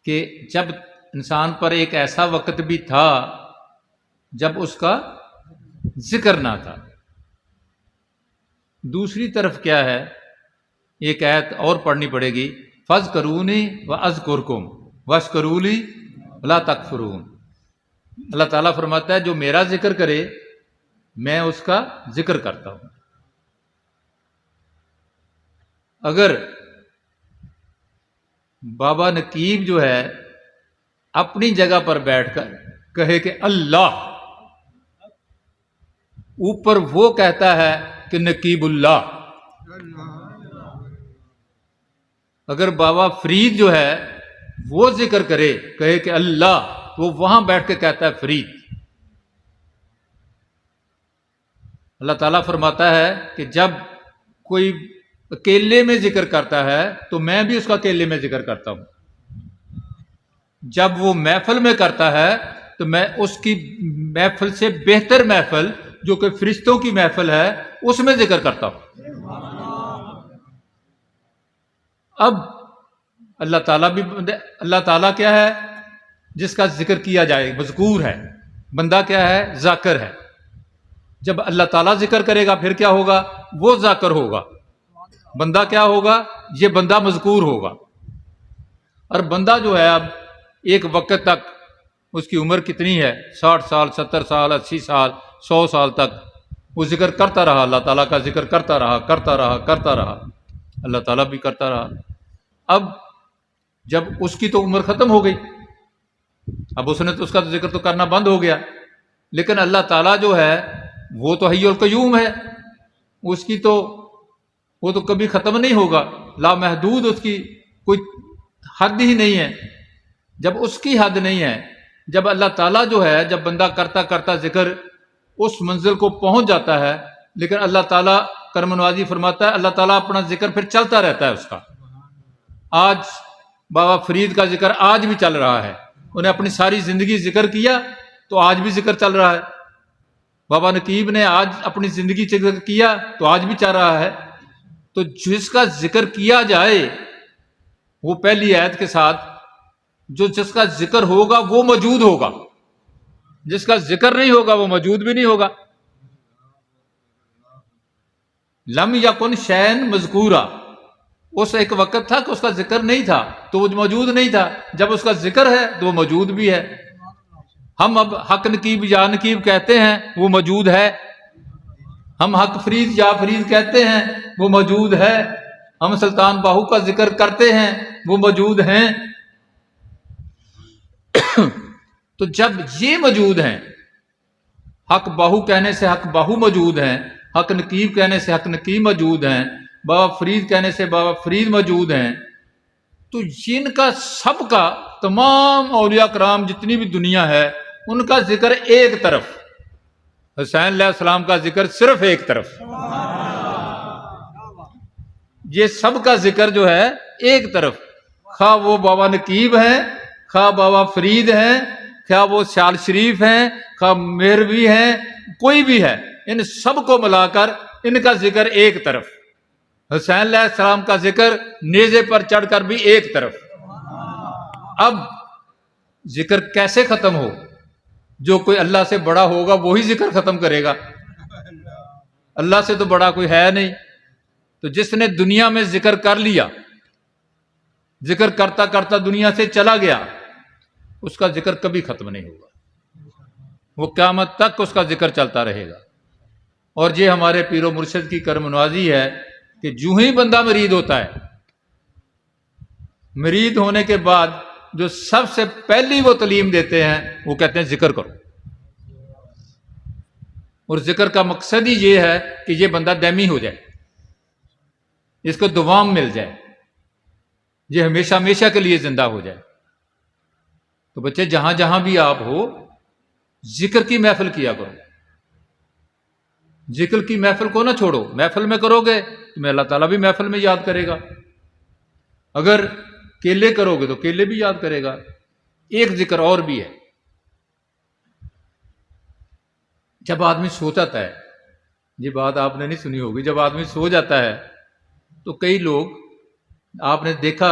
کہ جب انسان پر ایک ایسا وقت بھی تھا جب اس کا ذکر نہ تھا۔ دوسری طرف کیا ہے، ایک آیت اور پڑھنی پڑے گی، فَاذْكُرُونِي وَأَذْكُرْكُمْ وَاشْكُرُوا لِي وَلَا تَكْفُرُونَ۔ اللہ تعالیٰ فرماتا ہے جو میرا ذکر کرے میں اس کا ذکر کرتا ہوں۔ اگر بابا نقیب جو ہے اپنی جگہ پر بیٹھ کر کہے کہ اللہ، اوپر وہ کہتا ہے کہ نقیب اللہ، اگر بابا فرید جو ہے وہ ذکر کرے کہے کہ اللہ، تو وہ وہاں بیٹھ کے کہتا ہے فرید۔ اللہ تعالیٰ فرماتا ہے کہ جب کوئی اکیلے میں ذکر کرتا ہے تو میں بھی اس کا اکیلے میں ذکر کرتا ہوں، جب وہ محفل میں کرتا ہے تو میں اس کی محفل سے بہتر محفل جو کہ فرشتوں کی محفل ہے اس میں ذکر کرتا ہوں۔ اب اللہ تعالیٰ کیا ہے جس کا ذکر کیا جائے، مذکور ہے، بندہ کیا ہے، ذاکر ہے۔ جب اللہ تعالیٰ ذکر کرے گا پھر کیا ہوگا، وہ ذاکر ہوگا، بندہ کیا ہوگا، یہ بندہ مذکور ہوگا۔ اور بندہ جو ہے اب ایک وقت تک، اس کی عمر کتنی ہے، 60 سال، 70 سال، 80 سال، 100 سال تک وہ ذکر کرتا رہا، اللہ تعالیٰ کا ذکر کرتا رہا، اللہ تعالیٰ بھی کرتا رہا۔ اب جب اس کی تو عمر ختم ہو گئی، اب اس نے تو اس کا ذکر تو کرنا بند ہو گیا، لیکن اللہ تعالیٰ جو ہے وہ تو حی القیوم ہے، اس کی تو وہ تو کبھی ختم نہیں ہوگا، لامحدود، اس کی کوئی حد ہی نہیں ہے۔ جب اس کی حد نہیں ہے، جب اللہ تعالیٰ جو ہے، جب بندہ کرتا کرتا ذکر اس منزل کو پہنچ جاتا ہے، لیکن اللہ تعالیٰ کرم نوازی فرماتا ہے، اللہ تعالیٰ اپنا ذکر پھر چلتا رہتا ہے اس کا۔ آج بابا فرید کا ذکر آج بھی چل رہا ہے، انہیں اپنی ساری زندگی ذکر کیا تو آج بھی ذکر چل رہا ہے۔ بابا نقیب نے آج اپنی زندگی ذکر کیا تو آج بھی چل رہا ہے۔ تو جس کا ذکر کیا جائے وہ پہلی آیت کے ساتھ، جس کا ذکر ہوگا وہ موجود ہوگا، جس کا ذکر نہیں ہوگا وہ موجود بھی نہیں ہوگا۔ لم یکن شیئن مذکورا، اس ایک وقت تھا کہ اس کا ذکر نہیں تھا تو وہ موجود نہیں تھا، جب اس کا ذکر ہے تو وہ موجود بھی ہے۔ ہم اب حق نقیب یا نقیب کہتے ہیں وہ موجود ہے، ہم حق فرید یا فرید کہتے ہیں وہ موجود ہے، ہم سلطان باہو کا ذکر کرتے ہیں وہ موجود ہیں۔ تو جب یہ موجود ہیں، حق باہو کہنے سے حق باہو موجود ہیں، حق نقیب کہنے سے حق نقیب موجود ہیں، بابا فرید کہنے سے بابا فرید موجود ہیں، تو جن کا سب کا، تمام اولیاء کرام جتنی بھی دنیا ہے، ان کا ذکر ایک طرف، حسین علیہ السلام کا ذکر صرف ایک طرف، یہ سب کا ذکر جو ہے ایک طرف، خواہ وہ بابا نقیب ہیں، خواہ بابا فرید ہیں، خواہ وہ شال شریف ہیں، خواہ مہروی ہیں، کوئی بھی ہے، ان سب کو ملا کر ان کا ذکر ایک طرف، حسین علیہ السلام کا ذکر نیزے پر چڑھ کر بھی ایک طرف۔ اب ذکر کیسے ختم ہو؟ جو کوئی اللہ سے بڑا ہوگا وہی ذکر ختم کرے گا، اللہ سے تو بڑا کوئی ہے نہیں۔ تو جس نے دنیا میں ذکر کر لیا، ذکر کرتا کرتا دنیا سے چلا گیا، اس کا ذکر کبھی ختم نہیں ہوگا، وہ قیامت تک اس کا ذکر چلتا رہے گا۔ اور یہ ہمارے پیر و مرشد کی کرم نوازی ہے کہ جو ہی بندہ مرید ہوتا ہے، مرید ہونے کے بعد جو سب سے پہلی وہ تعلیم دیتے ہیں وہ کہتے ہیں ذکر کرو، اور ذکر کا مقصد ہی یہ ہے کہ یہ بندہ دائمی ہو جائے، اس کو دوام مل جائے، یہ ہمیشہ ہمیشہ کے لیے زندہ ہو جائے۔ تو بچے جہاں جہاں بھی آپ ہو، ذکر کی محفل کیا کرو، ذکر کی محفل کو نہ چھوڑو۔ محفل میں کرو گے تمہیں اللہ تعالیٰ بھی محفل میں یاد کرے گا، اگر کیلے کرو گے تو کیلے بھی یاد کرے گا۔ ایک ذکر اور بھی ہے، جب آدمی سو جاتا ہے، یہ بات آپ نے نہیں سنی ہوگی، جب آدمی سو جاتا ہے تو کئی لوگ آپ نے دیکھا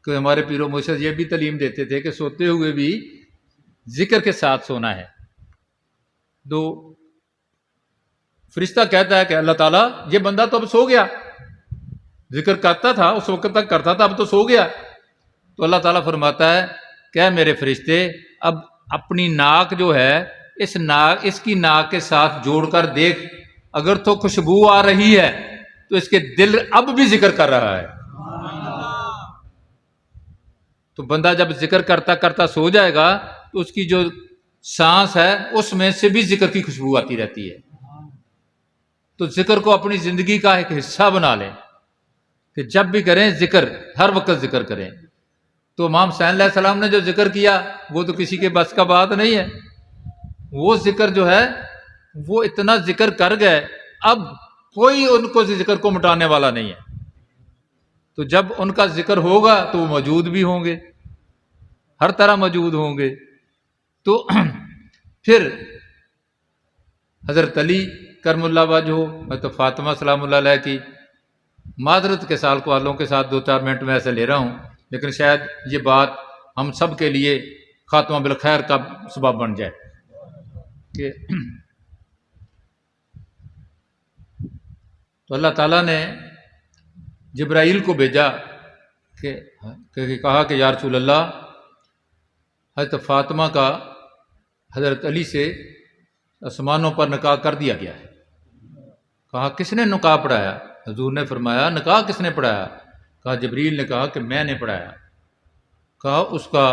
کہ ہمارے پیر و مرشد یہ بھی تعلیم دیتے تھے کہ سوتے ہوئے بھی ذکر کے ساتھ سونا ہے. تو فرشتہ کہتا ہے کہ اللہ تعالیٰ یہ بندہ تو اب سو گیا، ذکر کرتا تھا اس وقت تک کرتا تھا، اب تو سو گیا. تو اللہ تعالیٰ فرماتا ہے کہ میرے فرشتے اب اپنی ناک جو ہے اس کی ناک کے ساتھ جوڑ کر دیکھ، اگر تو خوشبو آ رہی ہے تو اس کے دل اب بھی ذکر کر رہا ہے. تو بندہ جب ذکر کرتا کرتا سو جائے گا تو اس کی جو سانس ہے اس میں سے بھی ذکر کی خوشبو آتی رہتی ہے. تو ذکر کو اپنی زندگی کا ایک حصہ بنا لیں کہ جب بھی کریں ذکر، ہر وقت ذکر کریں. تو امام حسین علیہ السلام نے جو ذکر کیا وہ تو کسی کے بس کا بات نہیں ہے. وہ ذکر جو ہے وہ اتنا ذکر کر گئے، اب کوئی ان کو ذکر کو مٹانے والا نہیں ہے. تو جب ان کا ذکر ہوگا تو وہ موجود بھی ہوں گے، ہر طرح موجود ہوں گے. تو پھر حضرت علی کرم اللہ وجہہ، میں تو فاطمہ سلام اللہ علیہ کی معذرت کے سال کو والوں کے ساتھ 2-4 منٹ میں ایسے لے رہا ہوں، لیکن شاید یہ بات ہم سب کے لیے خاتمہ بالخیر کا سبب بن جائے کہ تو اللہ تعالیٰ نے جبرائیل کو بھیجا کہ کہا کہ یا رسول اللہ، حضرت فاطمہ کا حضرت علی سے آسمانوں پر نکاح کر دیا گیا ہے. کہا کس نے نکاح پڑھایا؟ حضور نے فرمایا نکاح کس نے پڑھایا؟ کہا جبریل نے کہا کہ میں نے پڑھایا. کہا اس کا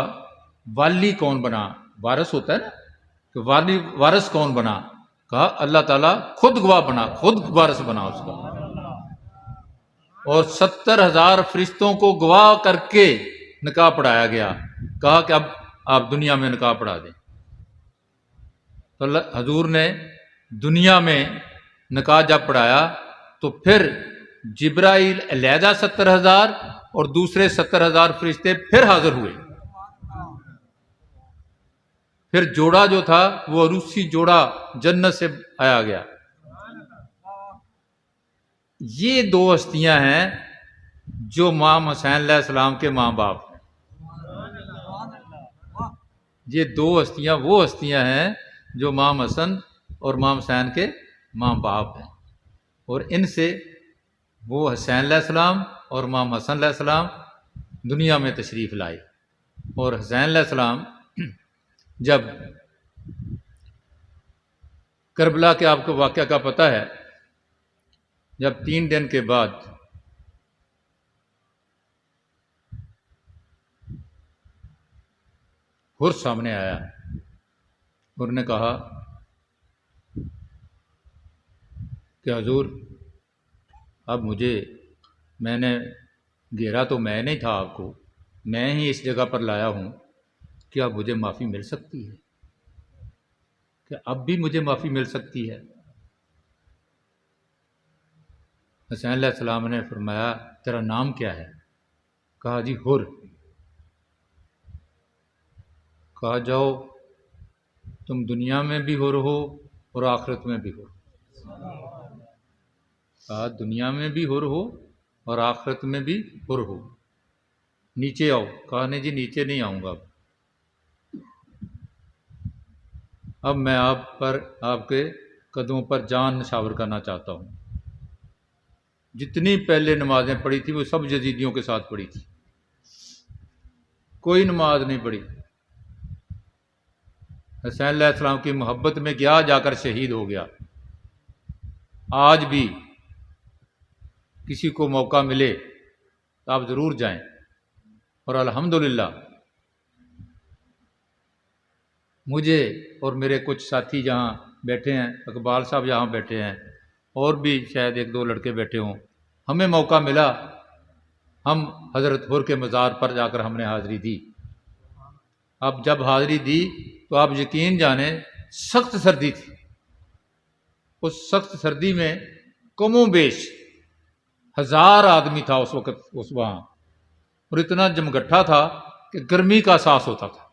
والی کون بنا؟ وارث ہوتا ہے نا، کہ والی وارث کون بنا؟ کہا اللہ تعالیٰ خود گواہ بنا، خود وارث بنا اس کا، اور 70,000 فرشتوں کو گواہ کر کے نکاح پڑھایا گیا. کہا کہ اب آپ دنیا میں نکاح پڑھا دیں. تو حضور نے دنیا میں نکاح جب پڑھایا تو پھر جبرائیل علیحدہ 70,000 اور دوسرے 70,000 فرشتے پھر حاضر ہوئے. پھر جوڑا جو تھا وہ عروسی جوڑا جنت سے آیا گیا. یہ 2 ہستیاں ہیں جو امام حسین علیہ السلام کے ماں باپ ہیں. یہ 2 ہستیاں وہ ہستیاں ہیں جو امام حسن اور امام حسین کے ماں باپ ہیں، اور ان سے وہ حسین علیہ السلام اور امام حسن علیہ السلام دنیا میں تشریف لائے. اور حسین علیہ السلام جب کربلا کے آپ کو واقعہ کا پتہ ہے، جب 3 دن کے بعد حر سامنے آیا اور نے کہا کہ حضور اب میں نے گھیرا تو میں نہیں تھا آپ کو، میں ہی اس جگہ پر لایا ہوں، کیا مجھے معافی مل سکتی ہے؟ کہ اب بھی مجھے معافی مل سکتی ہے؟ حسین علیہ السلام نے فرمایا تیرا نام کیا ہے؟ کہا جی حر. کہا جاؤ تم دنیا میں بھی حر ہو اور آخرت میں بھی حر. کہا دنیا میں بھی حر ہو اور آخرت میں بھی حر ہو، نیچے آؤ. کہا نہیں جی نیچے نہیں آؤں گا، اب میں آپ کے قدموں پر جان نشاور کرنا چاہتا ہوں. جتنی پہلے نمازیں پڑھی تھی وہ سب یزیدیوں کے ساتھ پڑھی تھی، کوئی نماز نہیں پڑھی. حسین علیہ السلام کی محبت میں گیا، جا کر شہید ہو گیا. آج بھی کسی کو موقع ملے تو آپ ضرور جائیں. اور الحمدللہ مجھے اور میرے کچھ ساتھی جہاں بیٹھے ہیں، اقبال صاحب یہاں بیٹھے ہیں، اور بھی شاید 1-2 لڑکے بیٹھے ہوں، ہمیں موقع ملا، ہم حضرت حر کے مزار پر جا کر ہم نے حاضری دی. اب جب حاضری دی تو آپ یقین جانیں سخت سردی تھی. اس سخت سردی میں کم و بیش 1000 آدمی تھا اس وقت وہاں، اور اتنا جمگٹھا تھا کہ گرمی کا احساس ہوتا تھا.